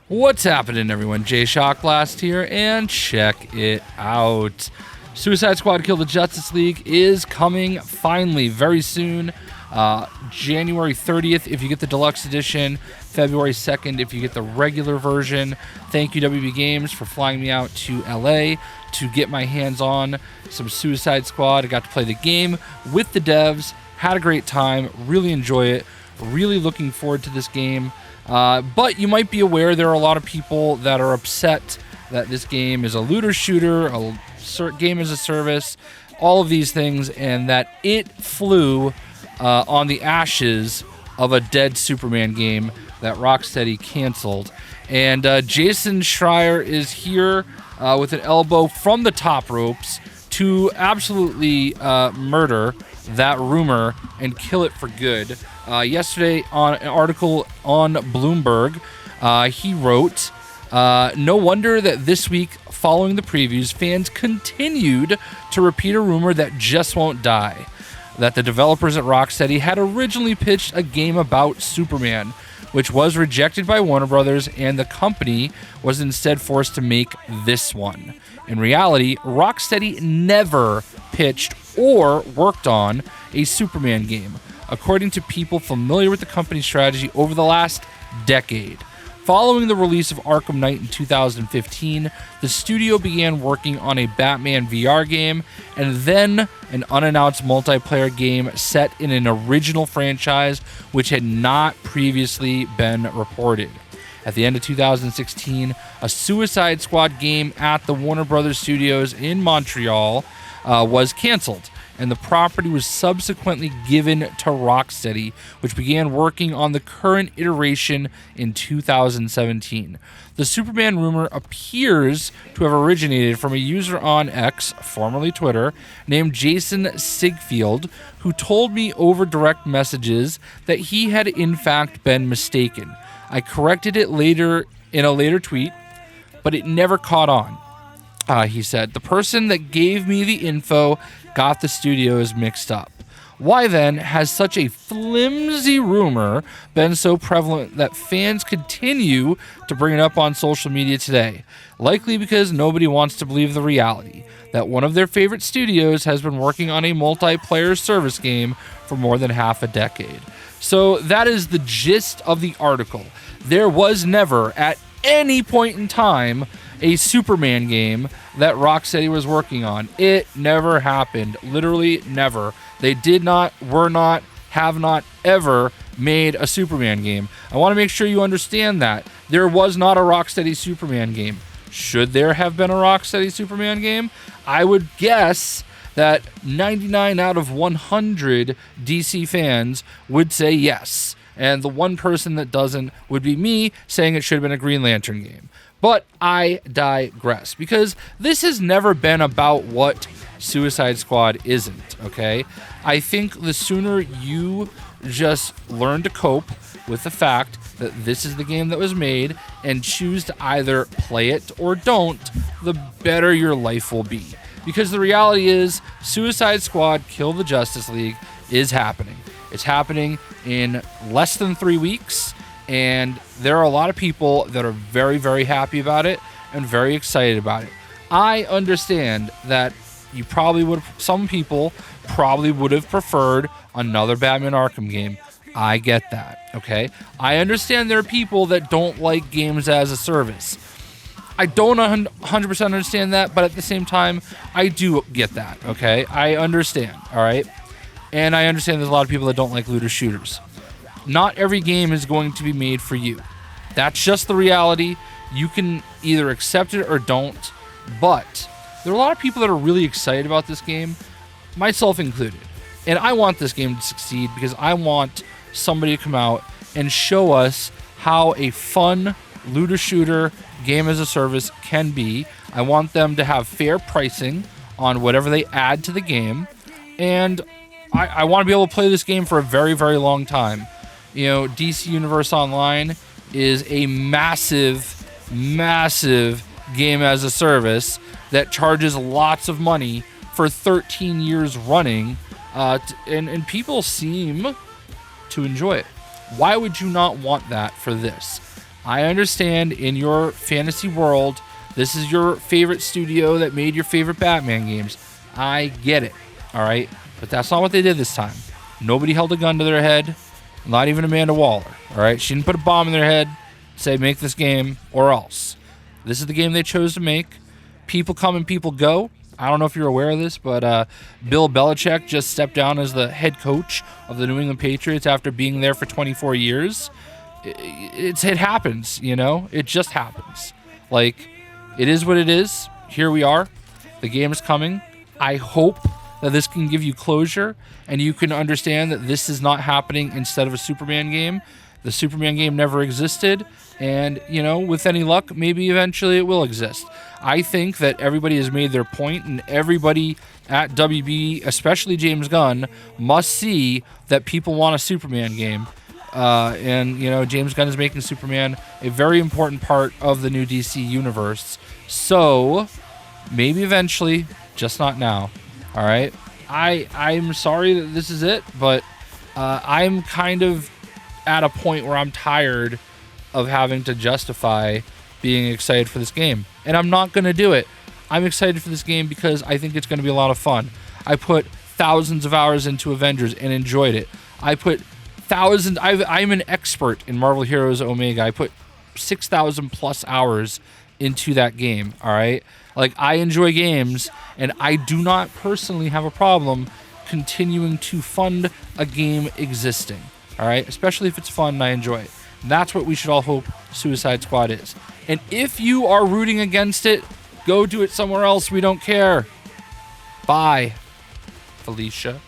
What's happening, everyone? JayShockblast here, and check it out. Suicide Squad Kill the Justice League is coming finally very soon. January 30th if you get the deluxe edition, February 2nd if you get the regular version. Thank you, WB Games, for flying me out to LA to get my hands on some Suicide Squad. I got to play the game with the devs, had a great time, really enjoy it, really looking forward to this game. But you might be aware there are a lot of people that are upset that this game is a looter shooter, a game as a service, all of these things, and that it flew on the ashes of a dead Superman game that Rocksteady canceled. And Jason Schreier is here with an elbow from the top ropes to absolutely murder that rumor and kill it for good. Yesterday, on an article on Bloomberg, he wrote, no wonder that this week, following the previews, fans continued to repeat a rumor that just won't die. That the developers at Rocksteady had originally pitched a game about Superman, which was rejected by Warner Brothers, and the company was instead forced to make this one. In reality, Rocksteady never pitched or worked on a Superman game, according to people familiar with the company's strategy over the last decade. Following the release of Arkham Knight in 2015, the studio began working on a Batman VR game and then an unannounced multiplayer game set in an original franchise which had not previously been reported. At the end of 2016, a Suicide Squad game at the Warner Brothers Studios in Montreal was canceled, and the property was subsequently given to Rocksteady, which began working on the current iteration in 2017. The Superman rumor appears to have originated from a user on X, formerly Twitter, named Jason Sigfield, who told me over direct messages that he had in fact been mistaken. I corrected it later in a later tweet, but it never caught on. He said, the person that gave me the info got the studios mixed up. Why then has such a flimsy rumor been so prevalent that fans continue to bring it up on social media today? Likely because nobody wants to believe the reality that one of their favorite studios has been working on a multiplayer service game for more than half a decade. So that is the gist of the article. There was never, at any point in time, a Superman game that Rocksteady was working on. It never happened. Literally never. They did not, were not, have not ever made a Superman game. I want to make sure you understand that. There was not a Rocksteady Superman game. Should there have been a Rocksteady Superman game? I would guess that 99 out of 100 DC fans would say yes. And the one person that doesn't would be me saying it should have been a Green Lantern game. But I digress, because this has never been about what Suicide Squad isn't, okay? I think the sooner you just learn to cope with the fact that this is the game that was made and choose to either play it or don't, the better your life will be. Because the reality is, Suicide Squad Kill the Justice League is happening. It's happening in less than 3 weeks. And there are a lot of people that are very, very happy about it and very excited about it. I understand that some people probably would have preferred another Batman Arkham game. I get that, okay? I understand there are people that don't like games as a service. I don't 100% understand that, but at the same time, I do get that, okay? I understand, all right? And I understand there's a lot of people that don't like looter shooters. Not every game is going to be made for you. That's just the reality. You can either accept it or don't. But there are a lot of people that are really excited about this game, myself included. And I want this game to succeed because I want somebody to come out and show us how a fun looter shooter game as a service can be. I want them to have fair pricing on whatever they add to the game. And I want to be able to play this game for a very, very long time. You know, DC Universe Online is a massive, massive game as a service that charges lots of money for 13 years running, and people seem to enjoy it. Why would you not want that for this? I understand in your fantasy world, this is your favorite studio that made your favorite Batman games. I get it, all right? But that's not what they did this time. Nobody held a gun to their head, not even Amanda Waller, all right? She didn't put a bomb in their head, say, make this game or else. This is the game they chose to make. People come and people go. I don't know if you're aware of this, but Bill Belichick just stepped down as the head coach of the New England Patriots after being there for 24 years. It happens, you know? It just happens. Like, it is what it is. Here we are. The game is coming. I hope that this can give you closure and you can understand that this is not happening instead of a Superman game. The Superman game never existed, and, you know, with any luck, maybe eventually it will exist. I think that everybody has made their point, and everybody at WB, especially James Gunn, must see that people want a Superman game. And, you know, James Gunn is making Superman a very important part of the new DC universe. So, maybe eventually, just not now. All right? I'm sorry that this is it, but I'm kind of at a point where I'm tired of having to justify being excited for this game. And I'm not going to do it. I'm excited for this game because I think it's going to be a lot of fun. I put thousands of hours into Avengers and enjoyed it. I put thousands... I'm an expert in Marvel Heroes Omega. I put 6,000 plus hours into that game, all right? Like, I enjoy games, and I do not personally have a problem continuing to fund a game existing. All right, especially if it's fun and I enjoy it. And that's what we should all hope Suicide Squad is. And if you are rooting against it, go do it somewhere else. We don't care. Bye, Felicia.